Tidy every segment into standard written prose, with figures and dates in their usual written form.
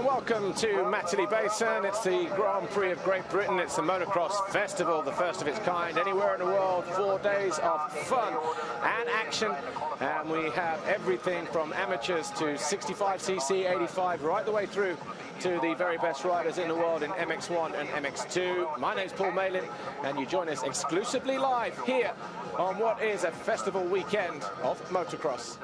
and welcome to Matterley Basin. It's the Grand Prix of Great Britain. It's the motocross festival, the first of its kind anywhere in the world. 4 days of fun and action, and we have everything from amateurs to 65cc, 85, right the way through to the very best riders in the world in MX1 and MX2. My name's Paul Malin, and you join us exclusively live here on what is a festival weekend of motocross.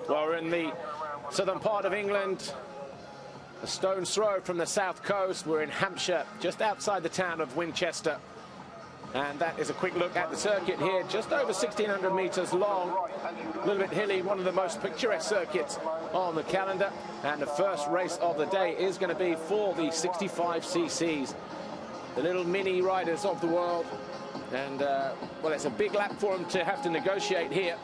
Well, we're in the southern part of England, a stone's throw from the south coast. We're in Hampshire, just outside the town of Winchester. And that is a quick look at the circuit here, just over 1,600 meters long, a little bit hilly, one of the most picturesque circuits on the calendar. And the first race of the day is going to be for the 65cc's, the little mini riders of the world. And, well, it's a big lap for them to have to negotiate here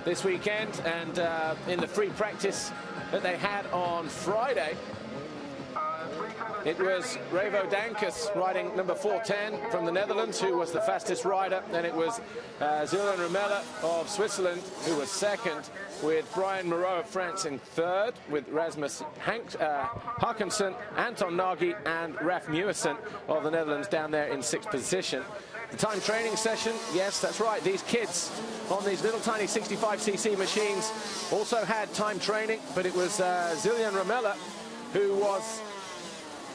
this weekend. And in the free practice that they had on Friday, it was Revo Dankers riding number 410 from the Netherlands, who was the fastest rider. Then it was Zillian Romela of Switzerland, who was second, with Brian Moreau of France in third, with Rasmus Harkensen, Anton Nagy, and Raf Mewison of the Netherlands down there in sixth position. The time training session, yes, that's right. These kids on these little tiny 65cc machines also had time training, but it was Zillian Romela who was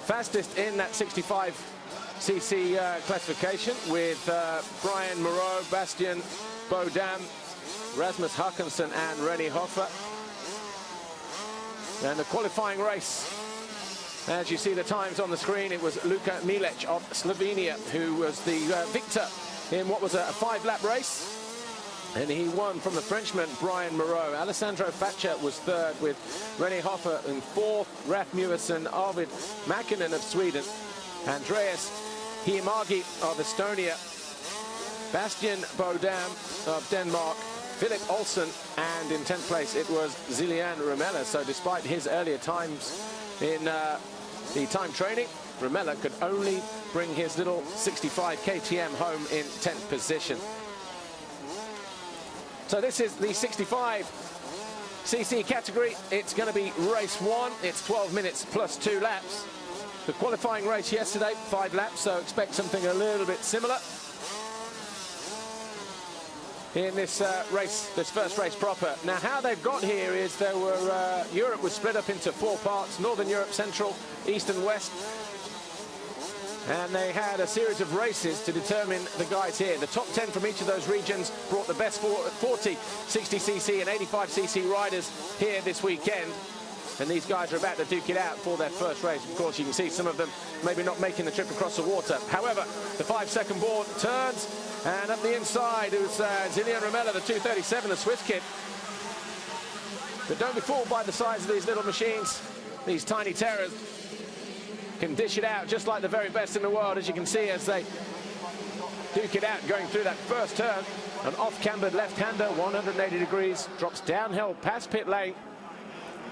fastest in that 65cc classification, with Brian Moreau, Bastien Podium, Rasmus Harkensen, and René Hoffer. And the qualifying race, as you see the times on the screen, it was Luka Milec of Slovenia who was the victor in what was a 5-lap race. And he won from the Frenchman, Brian Moreau. Alessandro Faccia was third, with René Hoffer in fourth, Raf Mewison, Arvid Mäkinen of Sweden, Andreas Hiemagi of Estonia, Bastien Bodam of Denmark, Philip Olsen, and in 10th place it was Zillian Romela. So despite his earlier times in the time training, Romela could only bring his little 65 KTM home in 10th position. So this is the 65cc category. It's going to be race one. It's 12 minutes plus 2 laps. The qualifying race yesterday, 5 laps, so expect something a little bit similar in this race, this first race proper. Now, how they've got here is there were Europe was split up into 4 parts: Northern Europe, Central, East and West. And they had a series of races to determine the guys here. The top 10 from each of those regions brought the best 40, 60cc and 85cc riders here this weekend. And these guys are about to duke it out for their first race. Of course, you can see some of them maybe not making the trip across the water. However, the 5-second board turns, and up the inside is Zillian Romela, the 237, the Swiss kid. But don't be fooled by the size of these little machines. These tiny terrors can dish it out just like the very best in the world, as you can see as they duke it out going through that first turn. An off-cambered left-hander, 180 degrees, drops downhill past pit lane.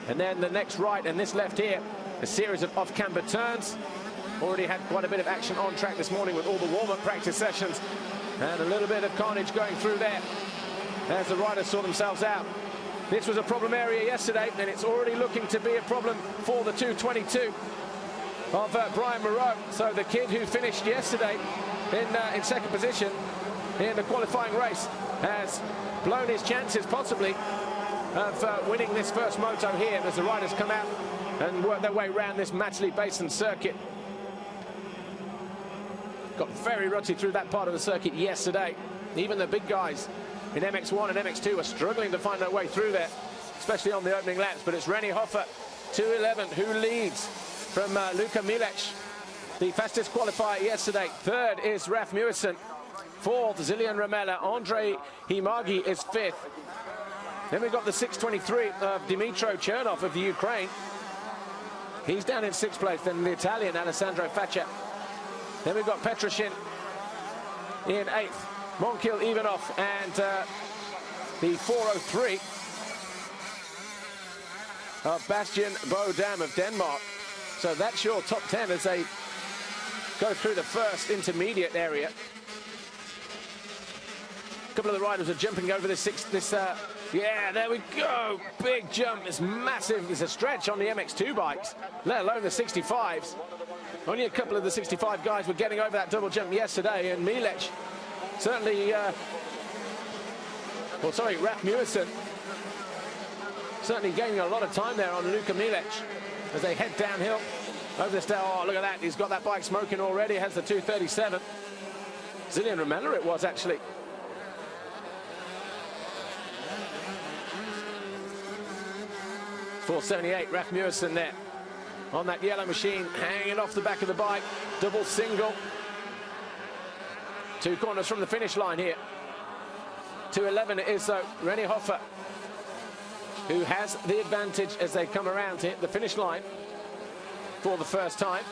And then the next right and this left here, a series of off-cambered turns. Already had quite a bit of action on track this morning with all the warm-up practice sessions. And a little bit of carnage going through there as the riders saw themselves out. This was a problem area yesterday, and it's already looking to be a problem for the 222 of Brian Moreau. So the kid who finished yesterday in second position in the qualifying race has blown his chances possibly of winning this first moto here as the riders come out and work their way around this Matterley Basin circuit. Got very rutty through that part of the circuit yesterday. Even the big guys in MX1 and MX2 are struggling to find their way through there, especially on the opening laps. But it's Rennie Hoffer, 2:11, who leads from Luka Milec, the fastest qualifier yesterday. Third is Raf Muirson. Fourth, Zilian Romela. Andre Himagi is fifth. Then we've got the 6:23 of Dimitro Chernov of the Ukraine. He's down in sixth place. Then the Italian, Alessandro Faccia. Then we've got Petroshin in eighth. Monkil Ivanov and the 4:03 of Bastian Bodam of Denmark. So that's your top 10 as they go through the first intermediate area. A couple of the riders are jumping over yeah, there we go. Big jump. It's massive. It's a stretch on the MX2 bikes, let alone the 65s. Only a couple of the 65 guys were getting over that double jump yesterday, and Milec certainly, Raf Muirson certainly gaining a lot of time there on Luka Milec as they head downhill over the stair. Oh, look at that. He's got that bike smoking already. Has the 2:37. Zilian Romela it was, actually. .478, Raf Muirson there on that yellow machine, hanging off the back of the bike. Double single. 2 corners from the finish line here. 2:11 it is, though. Rennie Hoffer, who has the advantage as they come around to hit the finish line for the first time.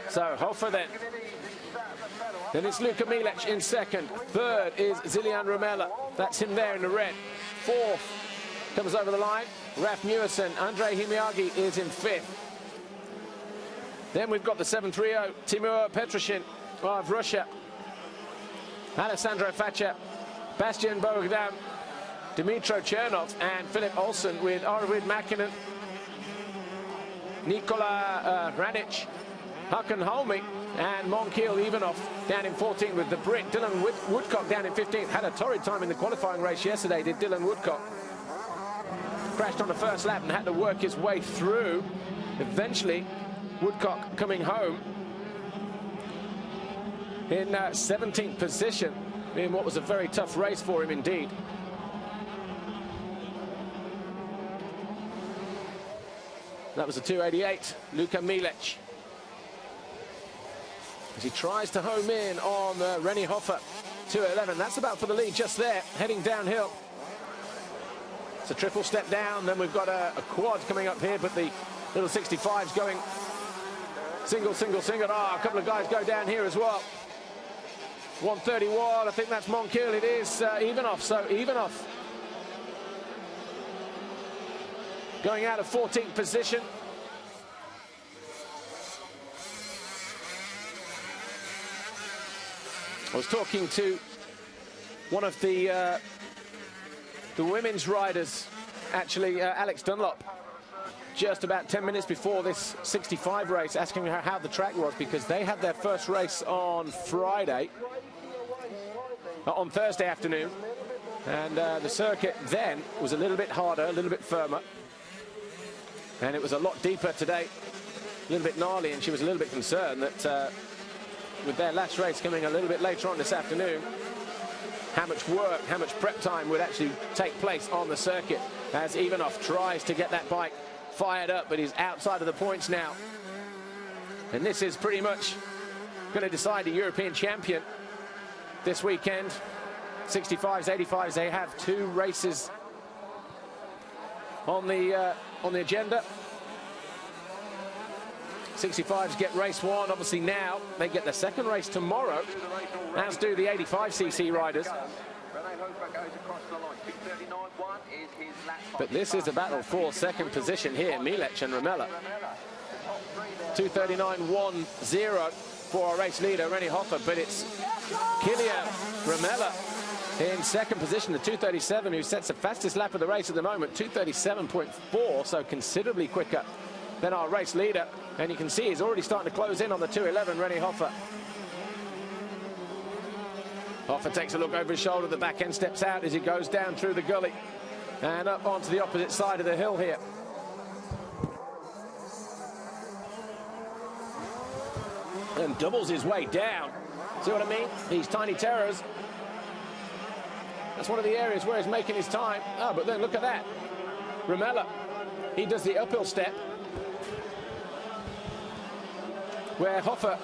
So Hoffer then. Then it's Luka Milec in second. Third is Zilian Romela. That's him there in the red. Fourth comes over the line. Raf Muirson. Andre Himiagi is in fifth. Then we've got the 7:30, Timur Petroshin of Russia. Alessandro Faccia, Bastian Bodam, Dimitro Chernov, and Philip Olsen with Arvid Mäkinen, Nikola Hranic, Hakan Holmi, and Monkil Ivanov down in 14th with the Brit. Dylan Woodcock down in 15th. Had a torrid time in the qualifying race yesterday, did Dylan Woodcock. Crashed on the first lap and had to work his way through. Eventually, Woodcock coming home in 17th position in what was a very tough race for him indeed. That was a 2:88, Luka Milec. As he tries to home in on Rennie Hoffer, 2:11. That's about for the lead just there, heading downhill. It's a triple step down, then we've got a quad coming up here, but the little 65's going single, single, single. A couple of guys go down here as well. 1:31, I think that's Monkil. It is Ivanov, so Ivanov going out of 14th position. I was talking to one of the women's riders, actually, Alex Dunlop, just about 10 minutes before this 65 race, asking her how the track was, because they had their first race on Thursday afternoon, and the circuit then was a little bit harder, a little bit firmer, and it was a lot deeper today, a little bit gnarly, and she was a little bit concerned that with their last race coming a little bit later on this afternoon, how much work, how much prep time would actually take place on the circuit as Ivanov tries to get that bike fired up, but he's outside of the points now. And this is pretty much going to decide a European champion this weekend. 65s, 85s, they have 2 races on the agenda. 65s get race 1, obviously now. They get the second race tomorrow, as do the 85cc riders. But this is a battle for second position here, Milec and Romela. 2:39.10 for our race leader, Rennie Hoffer, but it's Kilian Romela in second position, the 2:37, who sets the fastest lap of the race at the moment, 2:37.4, so considerably quicker than our race leader. And you can see he's already starting to close in on the 2:11, Rennie Hoffer. Hoffer takes a look over his shoulder, the back end steps out as he goes down through the gully and up onto the opposite side of the hill here. and doubles his way down. See what I mean? These tiny terrors. That's one of the areas where he's making his time. Oh, but then look at that. Romela, he does the uphill step, where Hoffer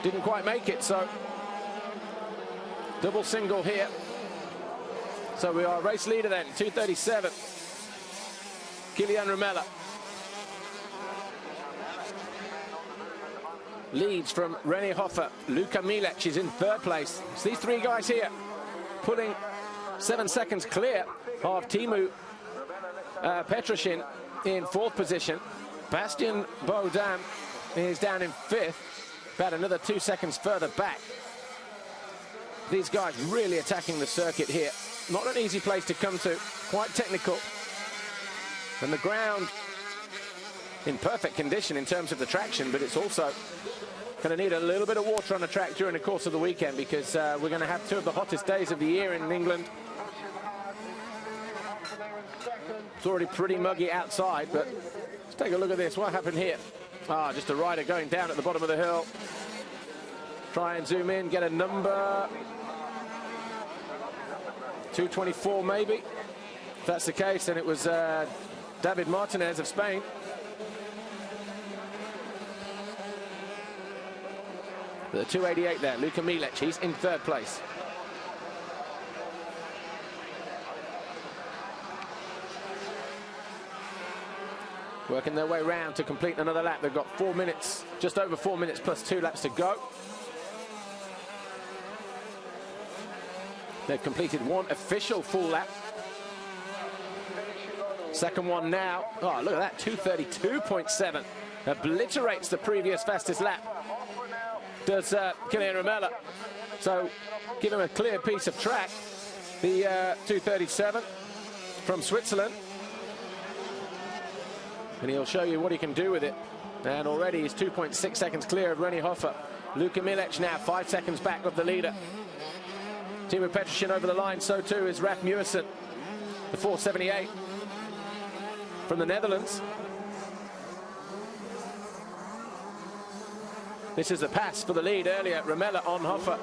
didn't quite make it, so double single here. So we are race leader then, 2:37. Kilian Romela leads from René Hoffer. Luka Milec is in third place. It's these three guys here pulling 7 seconds clear of Timu Petroshin in fourth position. Bastien Baudin is down in fifth, about another 2 seconds further back. These guys really attacking the circuit here. Not an easy place to come to, quite technical. And the ground in perfect condition in terms of the traction, but it's also going to need a little bit of water on the track during the course of the weekend, because we're going to have two of the hottest days of the year in England. It's already pretty muggy outside, but let's take a look at this. What happened here? Ah, just a rider going down at the bottom of the hill. Try and zoom in, get a number. 224 maybe. If that's the case, then it was David Martinez of Spain. The 288 there, Luka Milec, he's in third place. Working their way round to complete another lap. They've got 4 minutes, just over 4 minutes plus 2 laps to go. They've completed one official full lap. Second one now. Oh, look at that, 2:32.7. Obliterates the previous fastest lap. Does Kilian Romela. So give him a clear piece of track. The 2:37 from Switzerland. And he'll show you what he can do with it. And already he's 2.6 seconds clear of René Hoffer. Luka Milec now 5 seconds back of the leader. Timu Petroshin over the line, so too is Raf Muursen, the 478 from the Netherlands. This is the pass for the lead earlier. Romela on Hoffer.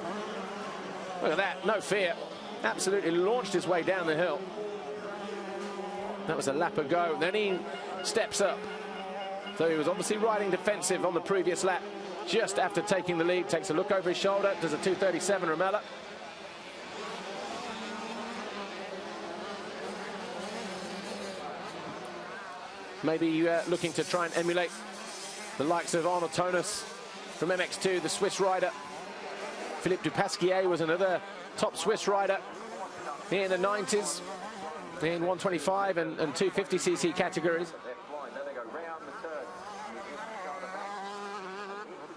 Look at that, no fear. Absolutely launched his way down the hill. That was a lap ago. Then he steps up. So he was obviously riding defensive on the previous lap. Just after taking the lead, takes a look over his shoulder, does a 2:37 Romela. Maybe looking to try and emulate the likes of Arnaud Tonus from MX2, the Swiss rider. Philippe Dupasquier was another top Swiss rider in the 90s, in 125 and 250cc categories.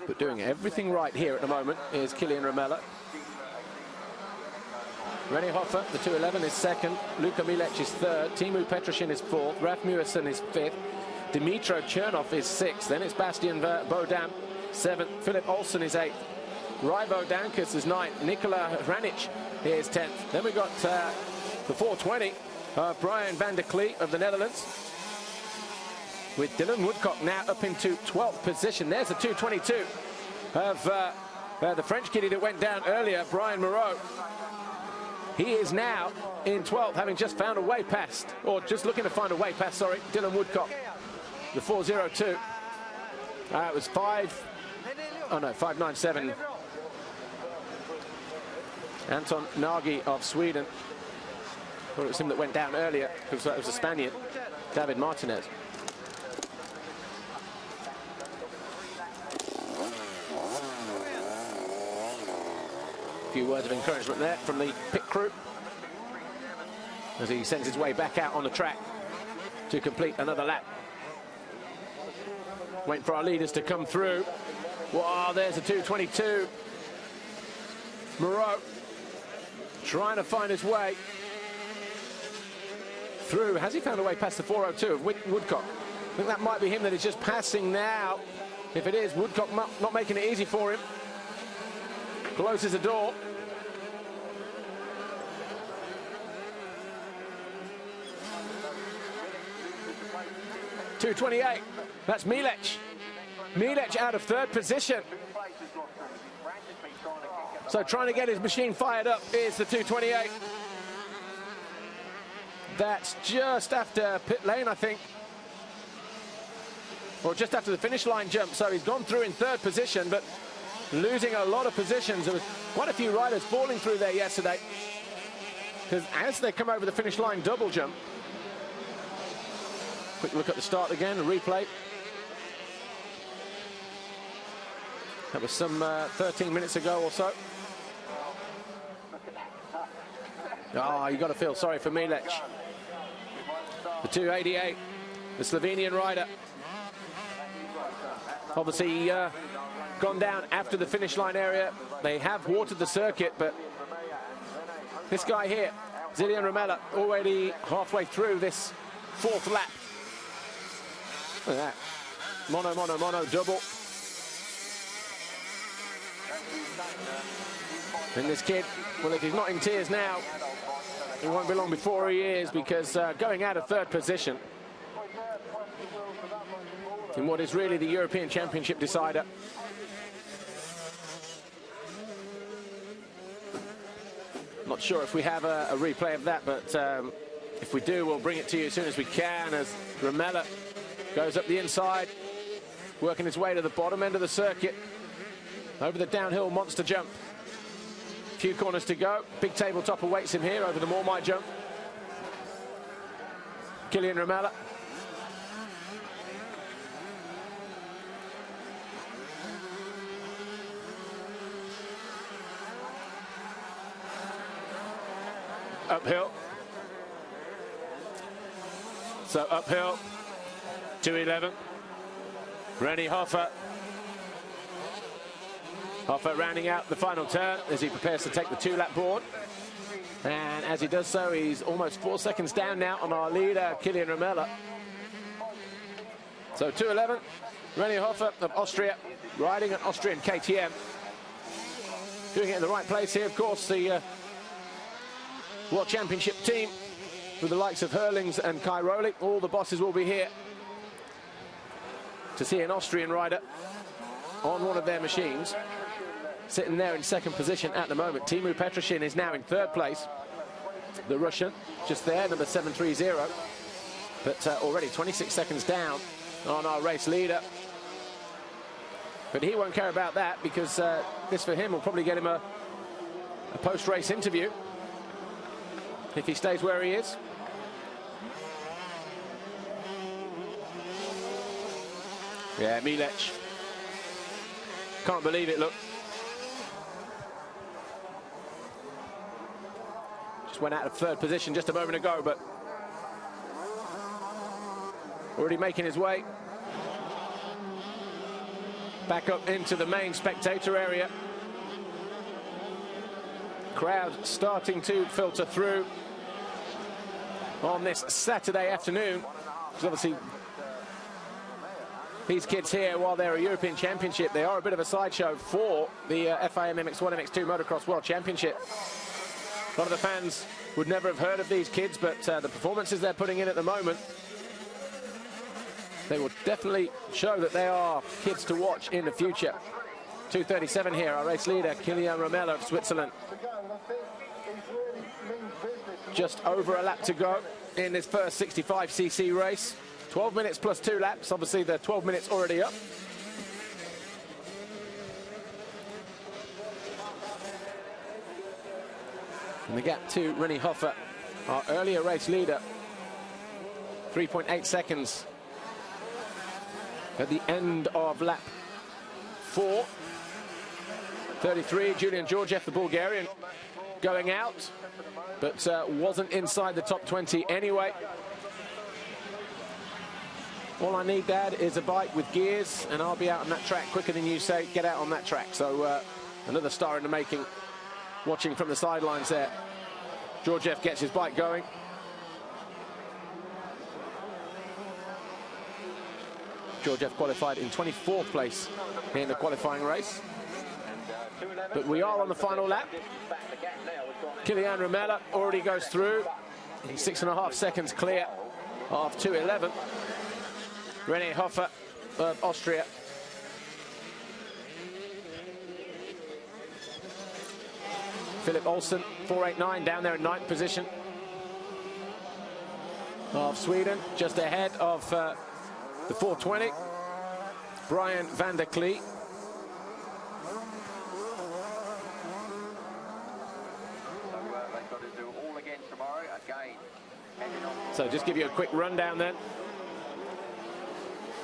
But doing everything right here at the moment is Kilian Romela. René Hoffer, the 211, is second. Luka Milec is third. Timu Petroshin is fourth. Raf Muursen is fifth. Dimitro Chernov is sixth. Then it's Bastien Baudin, seventh. Philip Olsen is eighth. Rybo Dankus is ninth. Nikola Hranic is 10th. Then we've got the 420, Brian van der Klee of the Netherlands, with Dylan Woodcock now up into 12th position. There's the 222 of the French kiddie that went down earlier, Brian Moreau. He is now in 12th, having just found a way past, or just looking to find a way past, sorry, Dylan Woodcock, the 402. It was 597. Anton Nagy of Sweden. Thought it was him that went down earlier, because that was a Spaniard, David Martinez. A few words of encouragement there from the pit crew as he sends his way back out on the track to complete another lap. Waiting for our leaders to come through. Wow, there's a 222. Moreau trying to find his way through. Has he found a way past the 402 of Woodcock? I think that might be him that is just passing now. If it is, Woodcock not making it easy for him. Closes the door. $2:28. That's Milec. Milec out of third position. So trying to get his machine fired up is the 228. That's just after pit lane, I think. Or just after the finish line jump. So he's gone through in third position, but losing a lot of positions. There was quite a few riders falling through there yesterday, because as they come over the finish line double jump. Quick look at the start again, a replay. That was some 13 minutes ago or so. Oh, you got to feel sorry for Milec. The 288, the Slovenian rider. Obviously gone down after the finish line area. They have watered the circuit, but this guy here, Zillian Romela, already halfway through this fourth lap. Look at that. Mono, mono, mono, double. And this kid, well, if he's not in tears now, it won't be long before he is, because going out of third position in what is really the European Championship decider. Not sure if we have a replay of that, but if we do, we'll bring it to you as soon as we can, as Romela goes up the inside, working his way to the bottom end of the circuit, over the downhill monster jump. Few corners to go. Big tabletop awaits him here over the Mormai jump. Kylian Romela. Uphill. So uphill, 211. Rennie Hoffer. Hoffer rounding out the final turn as he prepares to take the two-lap board. And as he does so, he's almost 4 seconds down now on our leader, Kylian Romela. So 211, Rennie Hoffer of Austria, riding an Austrian KTM. Doing it in the right place here, of course, the World Championship team with the likes of Hurlings and Kai Rowley. All the bosses will be here to see an Austrian rider on one of their machines. Sitting there in second position at the moment. Timu Petroshin is now in third place. The Russian, just there, number 730. But already 26 seconds down on our race leader. But he won't care about that, because this for him will probably get him a post-race interview if he stays where he is. Yeah, Milec. Can't believe it, look. Just went out of third position just a moment ago, but already making his way back up into the main spectator area. Crowd starting to filter through on this Saturday afternoon, because obviously these kids here, while they're a European Championship, they are a bit of a sideshow for the FIM MX1, MX2 Motocross World Championship. A lot of the fans would never have heard of these kids, but the performances they're putting in at the moment, they will definitely show that they are kids to watch in the future. 2:37 here, our race leader, Kylian Romela of Switzerland. Just over a lap to go in this first 65cc race. 12 minutes plus 2 laps, obviously the 12 minutes already up. And the gap to Rennie Hoffer, our earlier race leader, 3.8 seconds at the end of lap 4. 33, Julian Georgiev, the Bulgarian, going out, but wasn't inside the top 20 anyway. All I need, Dad, is a bike with gears, and I'll be out on that track quicker than you say. Get out on that track. So another star in the making, watching from the sidelines there. Georgiev gets his bike going. Georgiev qualified in 24th place in the qualifying race. But we are on the final lap. Kylian Romela already goes through. He's 6.5 seconds clear of 2:11. Rennie Hoffer of Austria Philip Olsen, 489, down there in 9th position of Sweden, just ahead of the 420, Brian van der Klee. So just give you a quick rundown then.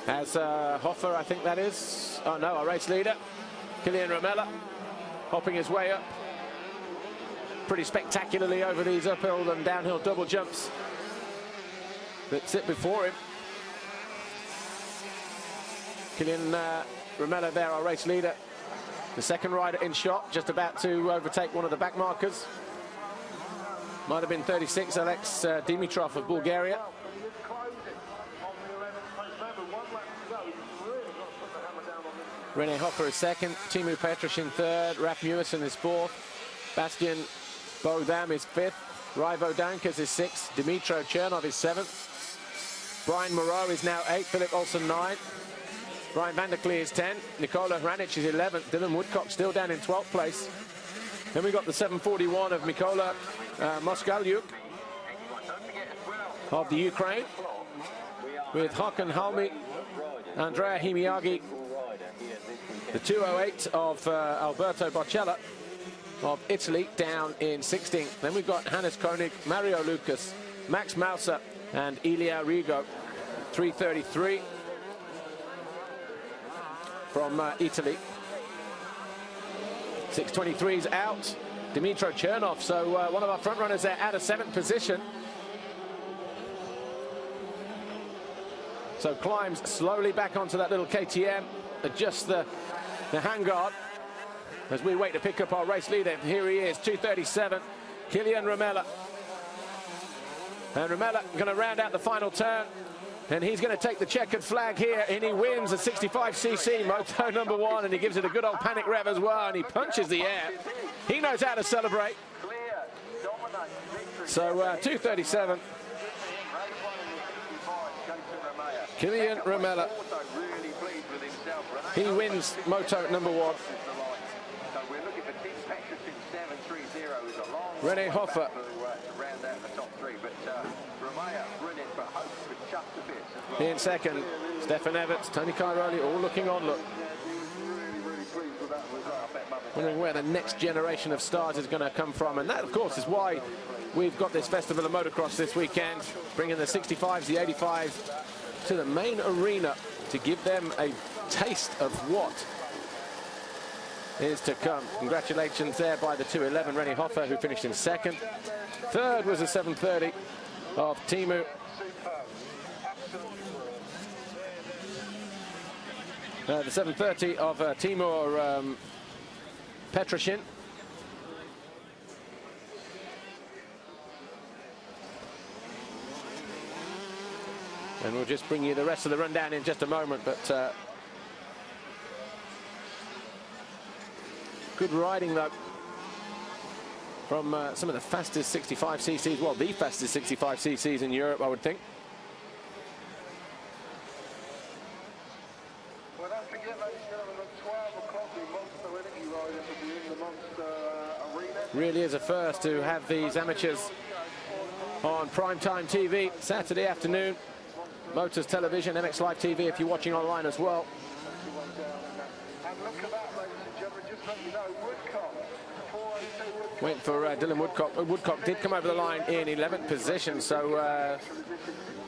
As Hoffer, I think that is. Oh no, our race leader, Kilian Romela, hopping his way up pretty spectacularly over these uphill and downhill double jumps that sit before him. Kilian Romela there, our race leader. The second rider in shot, just about to overtake one of the back markers. Might have been 36, Alex Dimitrov of Bulgaria. Rene Hoffer is second, Teemu Petrosyan third, Raf Muersen is fourth, Bastian Bodam is fifth, Raivo Dankas is sixth, Dimitro Chernov is seventh, Brian Moreau is now eighth, Philip Olsen ninth, Brian van der Klee is 10, Nikola Hranic is 11th, Dylan Woodcock still down in 12th place. Then we got the 741 of Mykola Moskalyuk of the Ukraine, with Hakan Halmi, Andrea Himiagi, the 208 of Alberto Barcella of Italy down in 16th. Then we've got Hannes Koenig, Mario Lucas, Max Mauser and Ilya Rigo, 333 from Italy. 623's out, Dimitro Chernov, so one of our front runners there at a 7th position. So climbs slowly back onto that little KTM, adjusts the handguard as we wait to pick up our race leader. Here he is, 237, Kilian Romela. And Romela going to round out the final turn, and he's going to take the checkered flag here, and he wins the 65cc moto number 1, and he gives it a good old panic rev as well, and he punches the air. He knows how to celebrate. So 237, Kilian Romela. He wins moto number 1. Rene Hoffer in second, Stefan Everts, Tony Cairoli, all looking on, look. Wondering where the next generation of stars is going to come from, and that of course is why we've got this Festival of Motocross this weekend, bringing the 65s, the 85s to the main arena to give them a taste of what is to come. Congratulations there by the 211 Rene Hoffer, who finished in second. Third was a 730 of Teemu. The 730 of Timur Petrosyan. And we'll just bring you the rest of the rundown in just a moment, but good riding though from some of the fastest 65cc's, well, the fastest 65cc's in Europe, I would think. Well, don't forget, ladies and gentlemen, at 12 o'clock, the Monster Energy Riders will be in the Monster Arena. Really is a first to have these amateurs on primetime TV Saturday afternoon. Motors Television, MX Live TV if you're watching online as well. And look at that, ladies and gentlemen, just let you know, Woodcock, 402 Waiting for Dylan Woodcock. Woodcock did come over the line in 11th position, so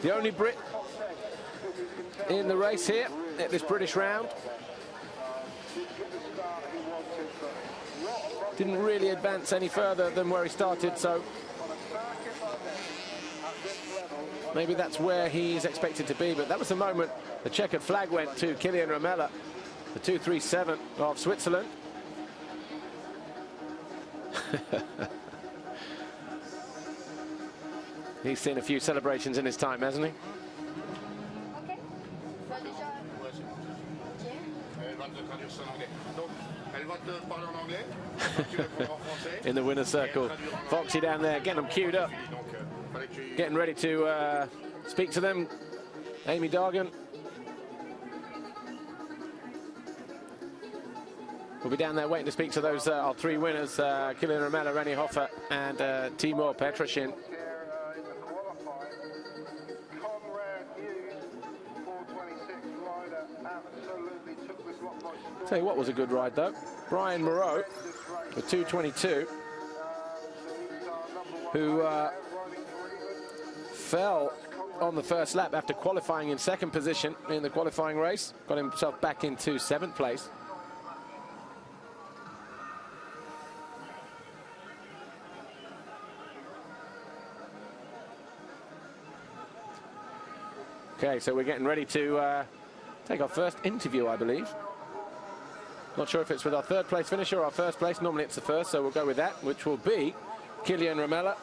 the only Brit in the race here at this British round. Didn't really advance any further than where he started, so maybe that's where he's expected to be. But that was the moment the checkered flag went to Kilian Romela, the 237 of Switzerland. He's seen a few celebrations in his time, hasn't he? In the winner's circle, Foxy down there getting them queued up, getting ready to speak to them. Amy Dargan. We'll be down there waiting to speak to those our three winners, Kilian Romela, René Hofer and Timur Petrosyan. Tell you what was a good ride though, Brian Moreau with 2:22, who fell on the first lap after qualifying in second position in the qualifying race, got himself back into 7th place. Okay, so we're getting ready to take our first interview, I believe. Not sure if it's with our 3rd place finisher or our 1st place. Normally it's the 1st, so we'll go with that, which will be Kilian Romela.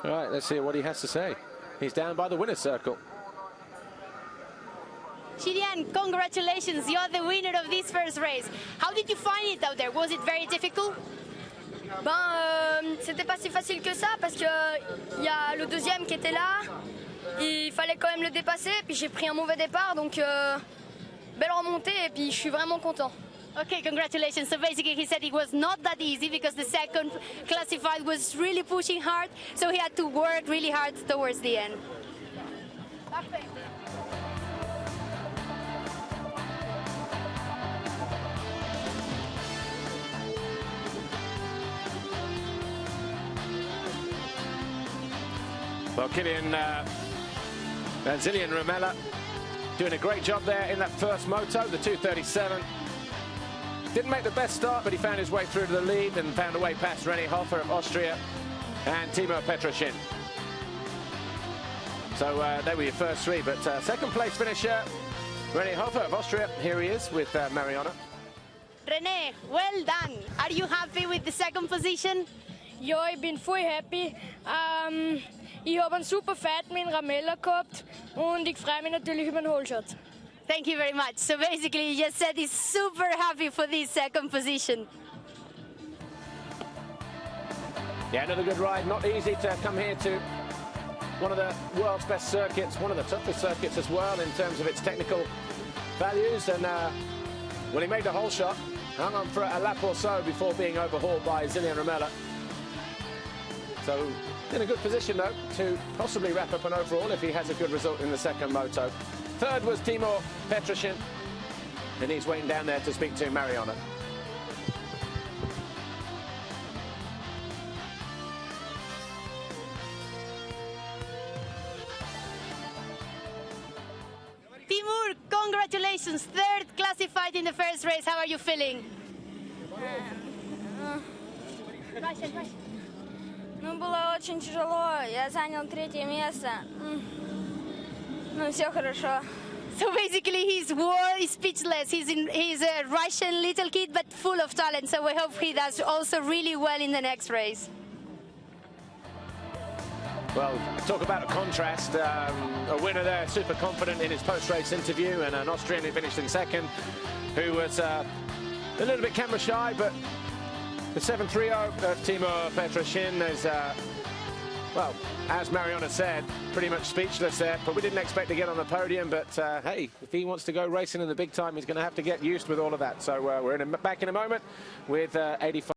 All right, let's see what he has to say. He's down by the winner's circle. Kilian, congratulations, you're the winner of this first race. How did you find it out there? Was it very difficult? Ben, c'était pas si facile que ça parce que il y a le deuxième qui était là. Il fallait quand même le dépasser. Puis j'ai pris un mauvais départ, donc belle remontée et puis je suis vraiment content. Okay, congratulations. So basically he said it was not that easy because the second classified was really pushing hard, so he had to work really hard towards the end. Perfect. Well, Kilian Romela doing a great job there in that first moto, the 2:37. Didn't make the best start, but he found his way through to the lead and found a way past René Hofer of Austria and Timur Petrosyan. So they were your first three, but second place finisher, René Hofer of Austria. Here he is with Mariana. René, well done. Are you happy with the second position? Ja, ich bin voll happy. Ich habe einen super Fight mit Romela gehabt und ich freue mich natürlich über den Holshot. Thank you very much. So basically you just said he's super happy for this second position. Yeah, another good ride. Not easy to come here to one of the world's best circuits, one of the toughest circuits as well in terms of its technical values. And well, he made the whole shot, hung on for a lap or so before being overhauled by Kilian Romela. So in a good position though to possibly wrap up an overall if he has a good result in the second moto. Third was Timur Petrosyan, and he's waiting down there to speak to Mariana. Timur, congratulations, 3rd classified in the first race. How are you feeling? Ну, было очень тяжело. Я занял 3-е место. Ну, все хорошо. So basically he's speechless. He's a Russian little kid but full of talent, so we hope he does also really well in the next race. Well, talk about a contrast. A winner there, super confident in his post-race interview, and an Austrian who finished in second, who was a little bit camera shy, but the 730 of Timur Petrosyan is, well, as Mariana said, pretty much speechless there. But we didn't expect to get on the podium. But hey, if he wants to go racing in the big time, he's going to have to get used with all of that. So we're back in a moment with 85.